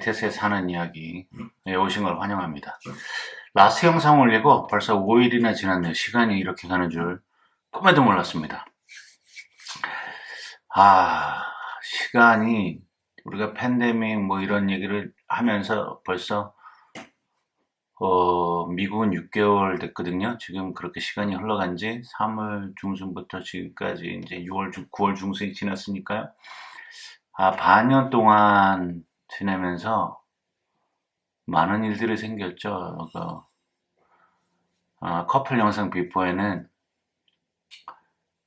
LTS에 사는 이야기에 오신 걸 환영합니다. 라스트 영상 올리고 벌써 5일이나 지났네요. 시간이 이렇게 가는 줄 꿈에도 몰랐습니다. 시간이 우리가 팬데믹 뭐 이런 얘기를 하면서 벌써 미국은 6개월 됐거든요. 지금 그렇게 시간이 흘러간 지 3월 중순부터 지금까지 이제 9월 중순이 지났으니까요. 반년 동안 지내면서 많은 일들이 생겼죠. 커플 영상 비포에는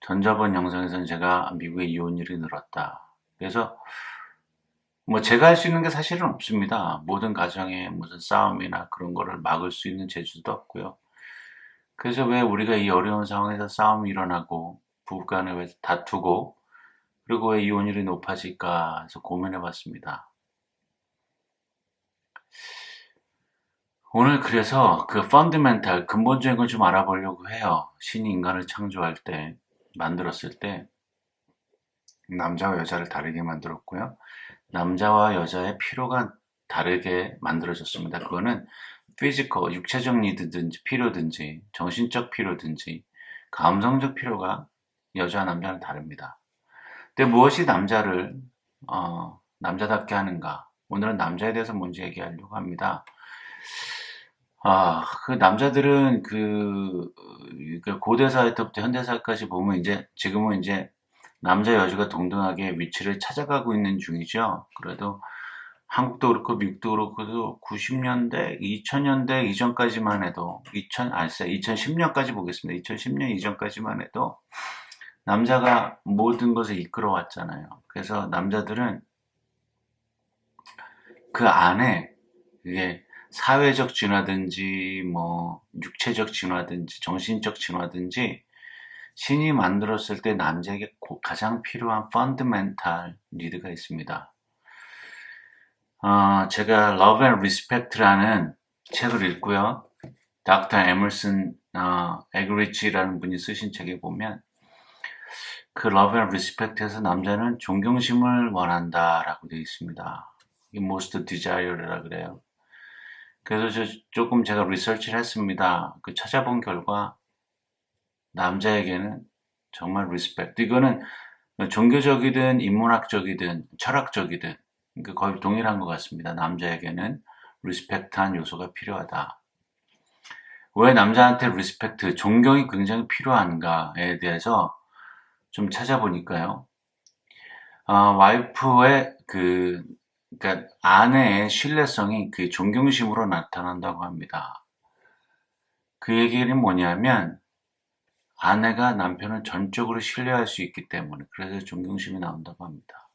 전저번 영상에서는 제가 미국에 이혼율이 늘었다. 그래서 뭐 제가 할 수 있는 게 사실은 없습니다. 모든 가정에 무슨 싸움이나 그런 거를 막을 수 있는 재주도 없고요. 그래서 왜 우리가 이 어려운 상황에서 싸움이 일어나고 부부간에 왜 다투고 그리고 왜 이혼율이 높아질까 해서 고민해 봤습니다. 오늘 그래서 그 펀더멘탈 근본적인 걸 좀 알아보려고 해요. 신이 인간을 창조할 때 만들었을 때 남자와 여자를 다르게 만들었고요. 남자와 여자의 필요가 다르게 만들어졌습니다. 그거는 피지컬, 육체적 니드든지 필요든지 정신적 필요든지 감성적 필요가 여자와 남자는 다릅니다. 근데 무엇이 남자를 남자답게 하는가? 오늘은 남자에 대해서 먼저 얘기하려고 합니다. 그 남자들은 고대사회 때부터 현대사회까지 보면 이제 지금은 이제 남자 여자가 동등하게 위치를 찾아가고 있는 중이죠. 그래도 한국도 그렇고 미국도 그렇고 90년대, 2000년대 이전까지만 해도 2010년까지 보겠습니다. 2010년 이전까지만 해도 남자가 모든 것을 이끌어 왔잖아요. 그래서 남자들은 그 안에 이게 사회적 진화든지 뭐 육체적 진화든지 정신적 진화든지 신이 만들었을 때 남자에게 가장 필요한 펀더멘탈 니드가 있습니다. 제가 Love and Respect라는 책을 읽고요. 닥터 에머슨 에그리치라는 분이 쓰신 책에 보면 그 Love and Respect에서 남자는 존경심을 원한다라고 되어 있습니다. 이게 Most Desire라 그래요. 그래서 조금 제가 리서치를 했습니다. 그 찾아본 결과 남자에게는 정말 Respect. 이거는 종교적이든 인문학적이든 철학적이든 거의 동일한 것 같습니다. 남자에게는 리스펙트한 요소가 필요하다. 왜 남자한테 리스펙트, 존경이 굉장히 필요한가에 대해서 좀 찾아보니까요. 와이프의 그러니까 아내의 신뢰성이 그 존경심으로 나타난다고 합니다. 그 얘기는 뭐냐면 아내가 남편을 전적으로 신뢰할 수 있기 때문에 그래서 존경심이 나온다고 합니다.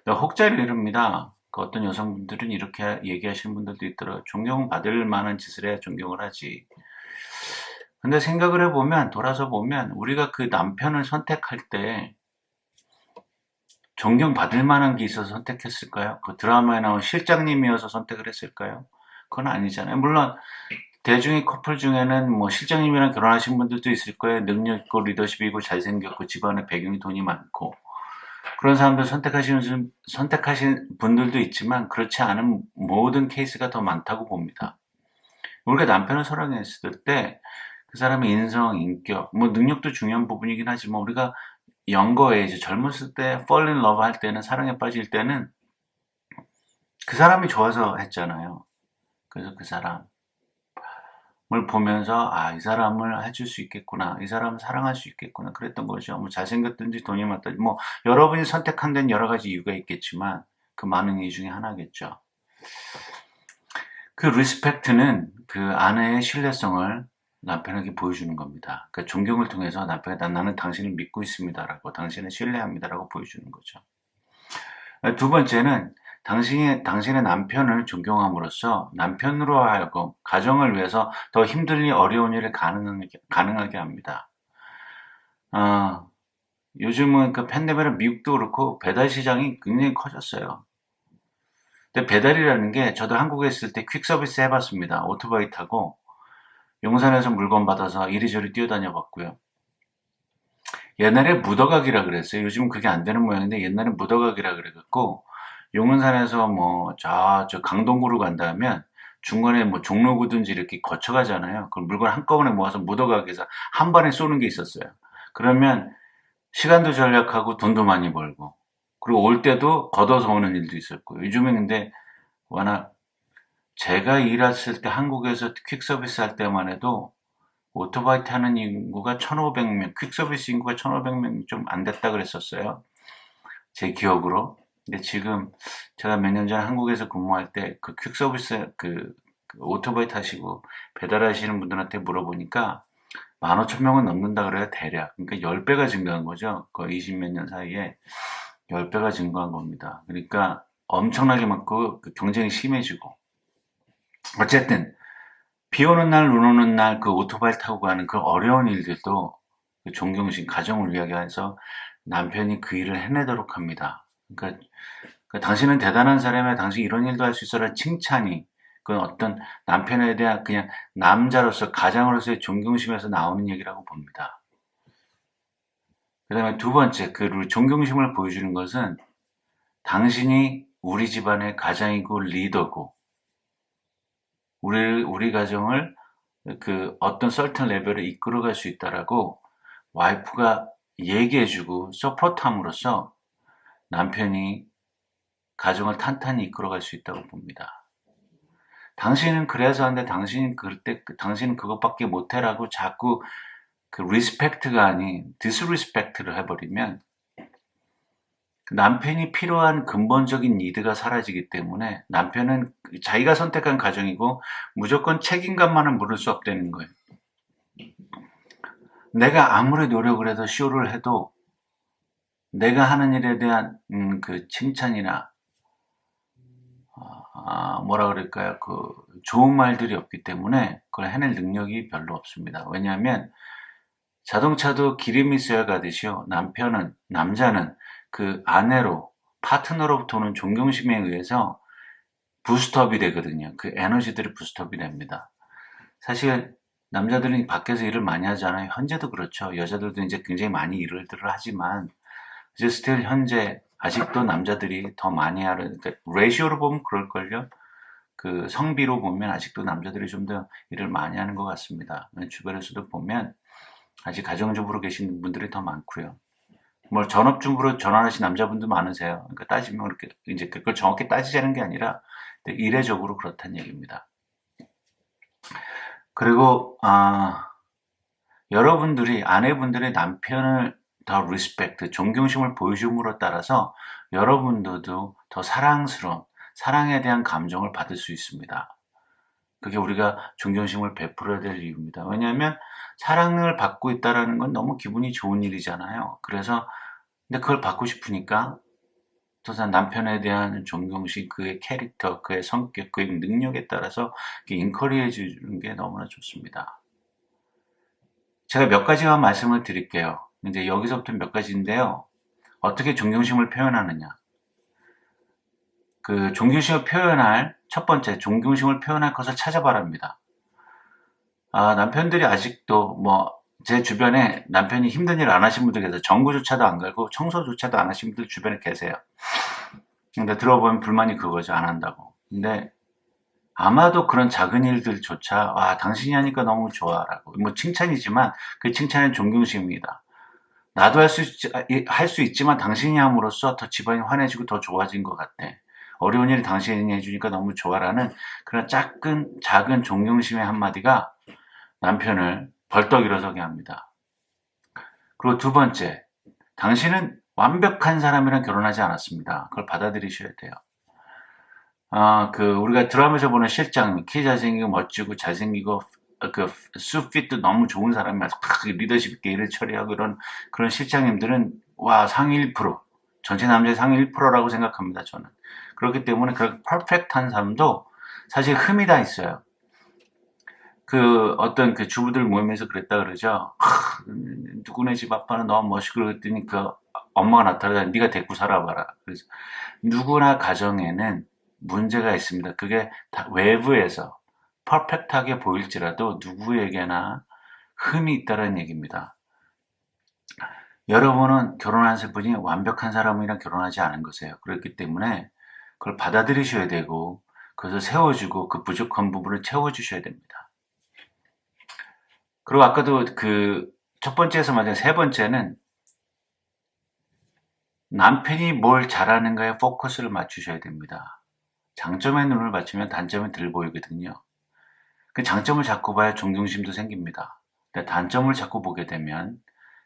혹자를 이릅니다. 그 어떤 여성분들은 이렇게 얘기하시는 분들도 있더라고요. 존경받을 만한 짓을 해야 존경을 하지. 근데 생각을 해보면, 돌아서 보면, 우리가 그 남편을 선택할 때, 존경받을 만한 게 있어서 선택했을까요? 그 드라마에 나온 실장님이어서 선택을 했을까요? 그건 아니잖아요. 물론, 대중의 커플 중에는 뭐 실장님이랑 결혼하신 분들도 있을 거예요. 능력 있고 리더십이 고 잘생겼고 집안에 배경이 돈이 많고. 그런 사람들 선택하신 분들도 있지만 그렇지 않은 모든 케이스가 더 많다고 봅니다. 우리가 남편을 사랑했을 때 그 사람의 인성, 인격, 뭐 능력도 중요한 부분이긴 하지만 우리가 영거에 이제 젊었을 때 fall in love 할 때는 사랑에 빠질 때는 그 사람이 좋아서 했잖아요. 그래서 그 사람을 보면서 이 사람을 해줄 수 있겠구나, 이 사람을 사랑할 수 있겠구나 그랬던 거죠. 뭐 잘생겼든지 돈이 많든지 뭐 여러분이 선택한 데는 여러 가지 이유가 있겠지만 그 많은 이유 중에 하나겠죠. 그 리스펙트는 그 아내의 신뢰성을 남편에게 보여주는 겁니다. 그러니까 존경을 통해서 남편에게 나는 당신을 믿고 있습니다라고, 당신을 신뢰합니다라고 보여주는 거죠. 두 번째는 당신의 남편을 존경함으로써 남편으로 하여금 가정을 위해서 더 힘들니 어려운 일을 가능하게 합니다. 요즘은 그 팬데믹은 미국도 그렇고 배달 시장이 굉장히 커졌어요. 근데 배달이라는 게 저도 한국에 있을 때 퀵 서비스 해봤습니다. 오토바이 타고 용산에서 물건 받아서 이리저리 뛰어다녀 봤고요. 옛날에 묻어가기라 그랬어요. 요즘은 그게 안 되는 모양인데 옛날에 묻어가기라 그래갖고 용문산에서 뭐, 저 강동구로 간다 면 중간에 뭐 종로구든지 이렇게 거쳐가잖아요. 그 물건 한꺼번에 모아서 묻어가기 위해서 한 번에 쏘는 게 있었어요. 그러면 시간도 절약하고 돈도 많이 벌고, 그리고 올 때도 걷어서 오는 일도 있었고, 요즘에 근데 워낙 제가 일했을 때 한국에서 퀵 서비스 할 때만 해도 오토바이 타는 인구가 1,500명, 퀵 서비스 인구가 1,500명 좀 안 됐다 그랬었어요. 제 기억으로. 근데 지금 제가 몇 년 전에 한국에서 근무할 때 그 퀵 서비스 그 오토바이 타시고 배달하시는 분들한테 물어보니까 15,000명은 넘는다 그래요, 대략. 그러니까 10배가 증가한 거죠. 그 20 몇 년 사이에 10배가 증가한 겁니다. 그러니까 엄청나게 많고 그 경쟁이 심해지고. 어쨌든 비 오는 날, 눈 오는 날 그 오토바이 타고 가는 그 어려운 일들도 그 존경심, 가정을 위해서 남편이 그 일을 해내도록 합니다. 그러니까, 당신은 대단한 사람이야. 당신 이런 일도 할 수 있어라 칭찬이 그건 어떤 남편에 대한 그냥 남자로서 가장으로서의 존경심에서 나오는 얘기라고 봅니다. 그 다음에 두 번째, 그 존경심을 보여주는 것은 당신이 우리 집안의 가장이고 리더고 우리 가정을 그 어떤 설튼 레벨을 이끌어갈 수 있다라고 와이프가 얘기해주고 서포트함으로써 남편이 가정을 탄탄히 이끌어갈 수 있다고 봅니다. 당신은 그래서 하는데 당신은 그것밖에 못해라고 자꾸 그 리스펙트가 아닌 디스리스펙트를 해버리면 남편이 필요한 근본적인 니드가 사라지기 때문에 남편은 자기가 선택한 가정이고 무조건 책임감만은 물을 수 없다는 거예요. 내가 아무리 노력을 해도 쇼를 해도 내가 하는 일에 대한 그 칭찬이나 뭐라 그럴까요? 그 좋은 말들이 없기 때문에 그걸 해낼 능력이 별로 없습니다. 왜냐하면 자동차도 기름이 있어야 가듯이요. 남자는 그 아내로, 파트너로부터 오는 존경심에 의해서 부스트업이 되거든요. 그 에너지들이 부스트업이 됩니다. 사실 남자들은 밖에서 일을 많이 하잖아요. 현재도 그렇죠. 여자들도 이제 굉장히 많이 일을 하지만 이제 스틸 현재 아직도 남자들이 더 많이 하는, 그러니까 레이시오로 보면 그럴걸요. 그 성비로 보면 아직도 남자들이 좀 더 일을 많이 하는 것 같습니다. 주변에서도 보면 아직 가정주부로 계신 분들이 더 많고요. 뭐 전업주부로 전환하신 남자분도 많으세요. 그러니까 따지면 그렇게 이제 그걸 정확히 따지자는 게 아니라 이례적으로 그렇다는 얘기입니다. 그리고 여러분들이 아내분들의 남편을 더 리스펙트, 존경심을 보여줌으로 따라서 여러분들도 더 사랑스러운 사랑에 대한 감정을 받을 수 있습니다. 그게 우리가 존경심을 베풀어야 될 이유입니다. 왜냐하면 사랑을 받고 있다는 건 너무 기분이 좋은 일이잖아요. 그래서 근데 그걸 받고 싶으니까 또 남편에 대한 존경심, 그의 캐릭터, 그의 성격, 그의 능력에 따라서 인커리해 주는 게 너무나 좋습니다. 제가 몇 가지만 말씀을 드릴게요. 이제 여기서부터 몇 가지인데요. 어떻게 존경심을 표현하느냐. 그 존경심을 표현할 첫 번째, 존경심을 표현할 것을 찾아봐랍니다. 남편들이 아직도 제 주변에 남편이 힘든 일 안 하신 분들 계세요. 전구조차도 안 갈고 청소조차도 안 하신 분들 주변에 계세요. 근데 들어보면 불만이 그거죠. 안 한다고. 근데 아마도 그런 작은 일들조차 당신이 하니까 너무 좋아라고 칭찬이지만 그 칭찬은 존경심입니다. 나도 할 수 있지만 당신이 함으로써 더 집안이 환해지고 더 좋아진 것 같아. 어려운 일을 당신이 해주니까 너무 좋아라는 그런 작은 존경심의 한마디가 남편을 벌떡 일어서게 합니다. 그리고 두 번째, 당신은 완벽한 사람이랑 결혼하지 않았습니다. 그걸 받아들이셔야 돼요. 우리가 드라마에서 보는 실장, 키 잘생기고 멋지고 잘생기고 그 수핏도 너무 좋은 사람이 리더십 있게 일을 처리하고 그런 실장님들은 상위 1%, 전체 남자의 상위 1%라고 생각합니다. 저는. 그렇기 때문에 그렇게 퍼펙트한 사람도 사실 흠이 다 있어요. 어떤 주부들 모임에서 그랬다 그러죠. 누구네 집 아빠는 너무 멋있고 그랬더니 엄마가 나타나다 네가 데리고 살아봐라. 그래서 누구나 가정에는 문제가 있습니다. 그게 다 외부에서 퍼펙트하게 보일지라도 누구에게나 흠이 있다는 얘기입니다. 여러분은 결혼하신 분이 완벽한 사람이랑 결혼하지 않은 거세요. 그렇기 때문에 그걸 받아들이셔야 되고, 그것을 세워주고 그 부족한 부분을 채워주셔야 됩니다. 그리고 아까도 그 첫 번째에서 말한 세 번째는 남편이 뭘 잘하는가에 포커스를 맞추셔야 됩니다. 장점에 눈을 맞추면 단점이 덜 보이거든요. 그 장점을 자꾸 봐야 존경심도 생깁니다. 근데 단점을 자꾸 보게 되면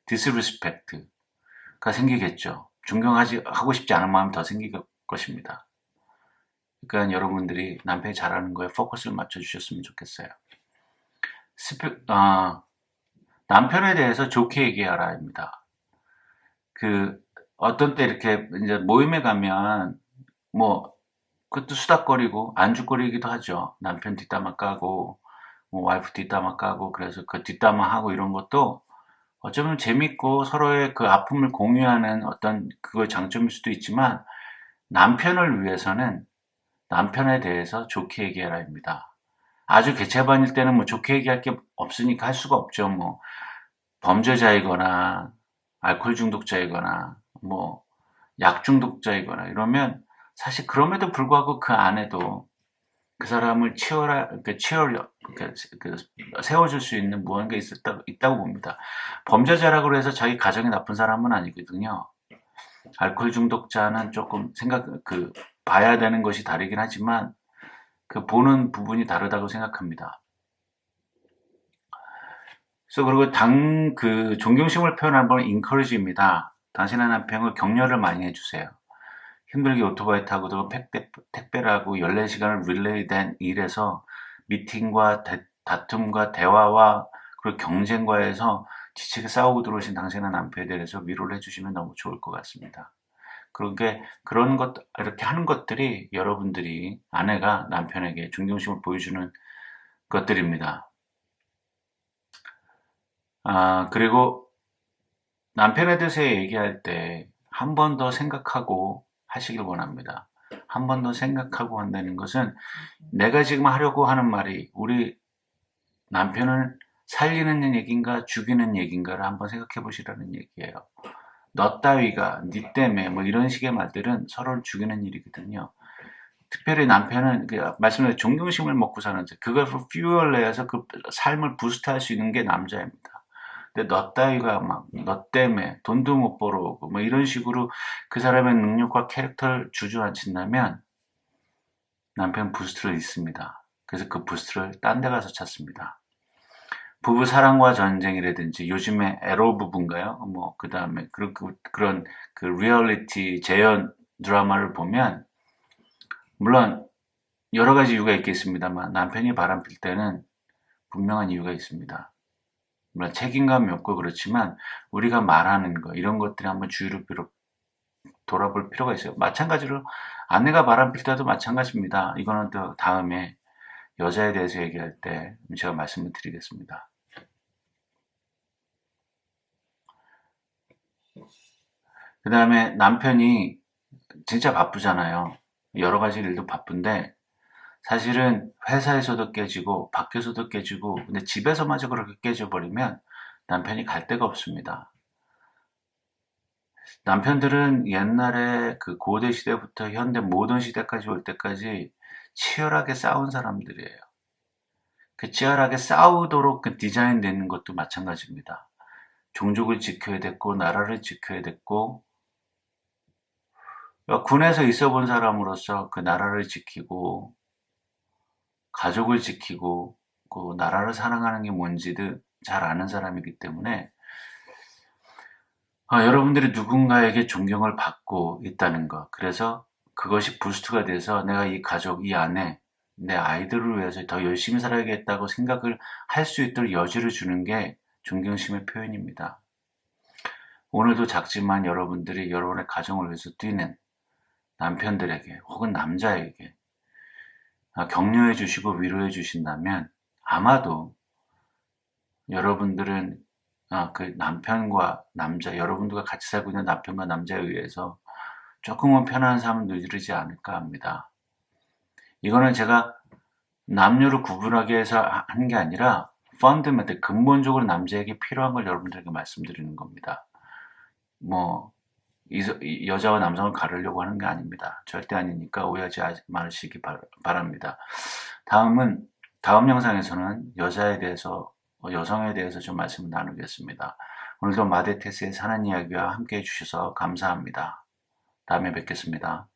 disrespect가 생기겠죠. 하고 싶지 않은 마음이 더 생길 것입니다. 그러니까 여러분들이 남편이 잘하는 거에 포커스를 맞춰주셨으면 좋겠어요. 남편에 대해서 좋게 얘기하라입니다. 그 어떤 때 이렇게 이제 모임에 가면 뭐 그것도 수다거리고 안주거리기도 하죠. 남편 뒷담화 까고 뭐 와이프 뒷담화 까고 그래서 그 뒷담화 하고 이런 것도 어쩌면 재밌고 서로의 그 아픔을 공유하는 어떤 그거의 장점일 수도 있지만 남편을 위해서는 남편에 대해서 좋게 얘기해라입니다. 아주 개체반일 때는 뭐 좋게 얘기할 게 없으니까 할 수가 없죠. 뭐 범죄자이거나 알코올 중독자이거나 뭐 약 중독자이거나 이러면 사실 그럼에도 불구하고 그 안에도 그 사람을 세워줄 수 있는 무언가 있다고 봅니다. 범죄자라고 해서 자기 가정이 나쁜 사람은 아니거든요. 알코올 중독자는 조금 봐야 되는 것이 다르긴 하지만 그 보는 부분이 다르다고 생각합니다. 그리고 존경심을 표현하는 건 encourage입니다. 당신의 남편을 격려를 많이 해주세요. 힘들게 오토바이 타고도 택배를 하고 14시간을 릴레이 된 일에서 미팅과 다툼과 대화와 그리고 경쟁과에서 지치게 싸우고 들어오신 당신의 남편에 대해서 위로를 해주시면 너무 좋을 것 같습니다. 이렇게 하는 것들이 여러분들이 아내가 남편에게 존경심을 보여주는 것들입니다. 그리고 남편에 대해서 얘기할 때 한 번 더 생각하고 하시길 원합니다. 한 번 더 생각하고 한다는 것은 내가 지금 하려고 하는 말이 우리 남편을 살리는 얘기인가 죽이는 얘기인가를 한번 생각해 보시라는 얘기예요. 너 따위가 니 때문에 뭐 이런 식의 말들은 서로를 죽이는 일이거든요. 특별히 남편은 말씀드린 존경심을 먹고 사는 그걸 퓨얼 내서 그 삶을 부스트할 수 있는 게 남자입니다. 근데 너 따위가 너 때문에 돈도 못 벌어오고 뭐 이런 식으로 그 사람의 능력과 캐릭터를 주저앉힌다면 남편 부스트를 잃습니다. 그래서 그 부스트를 딴 데 가서 찾습니다. 부부 사랑과 전쟁이라든지 요즘에 에로 부부인가요? 뭐 그 다음에 그런 리얼리티 재현 드라마를 보면 물론 여러 가지 이유가 있겠습니다만 남편이 바람필 때는 분명한 이유가 있습니다. 물론 책임감이 없고 그렇지만 우리가 말하는 거 이런 것들이 한번 주의를 돌아볼 필요가 있어요. 마찬가지로 아내가 바람필 때도 마찬가지입니다. 이거는 또 다음에 여자에 대해서 얘기할 때 제가 말씀을 드리겠습니다. 그 다음에 남편이 진짜 바쁘잖아요. 여러 가지 일도 바쁜데 사실은 회사에서도 깨지고 밖에서도 깨지고 근데 집에서마저 그렇게 깨져버리면 남편이 갈 데가 없습니다. 남편들은 옛날에 그 고대 시대부터 현대 모던 시대까지 올 때까지 치열하게 싸운 사람들이에요. 그 치열하게 싸우도록 디자인되는 것도 마찬가지입니다. 종족을 지켜야 됐고 나라를 지켜야 됐고 군에서 있어 본 사람으로서 그 나라를 지키고 가족을 지키고 그 나라를 사랑하는 게 뭔지도 잘 아는 사람이기 때문에 여러분들이 누군가에게 존경을 받고 있다는 것 그래서 그것이 부스트가 돼서 내가 이 가족, 이 아내, 내 아이들을 위해서 더 열심히 살아야겠다고 생각을 할 수 있도록 여지를 주는 게 존경심의 표현입니다. 오늘도 작지만 여러분들이 여러분의 가정을 위해서 뛰는 남편들에게 혹은 남자에게 격려해 주시고 위로해 주신다면 아마도 여러분들은 그 남편과 남자, 여러분들과 같이 살고 있는 남편과 남자에 의해서 조금은 편안한 삶을 누리지 않을까 합니다. 이거는 제가 남녀를 구분하게 해서 한 게 아니라 근본적으로 남자에게 필요한 걸 여러분들에게 말씀드리는 겁니다. 뭐 이 여자와 남성을 가르려고 하는 게 아닙니다. 절대 아니니까 오해하지 마시기 바랍니다. 다음 영상에서는 여자에 대해서, 여성에 대해서 좀 말씀을 나누겠습니다. 오늘도 마데테스의 사는 이야기와 함께 해주셔서 감사합니다. 다음에 뵙겠습니다.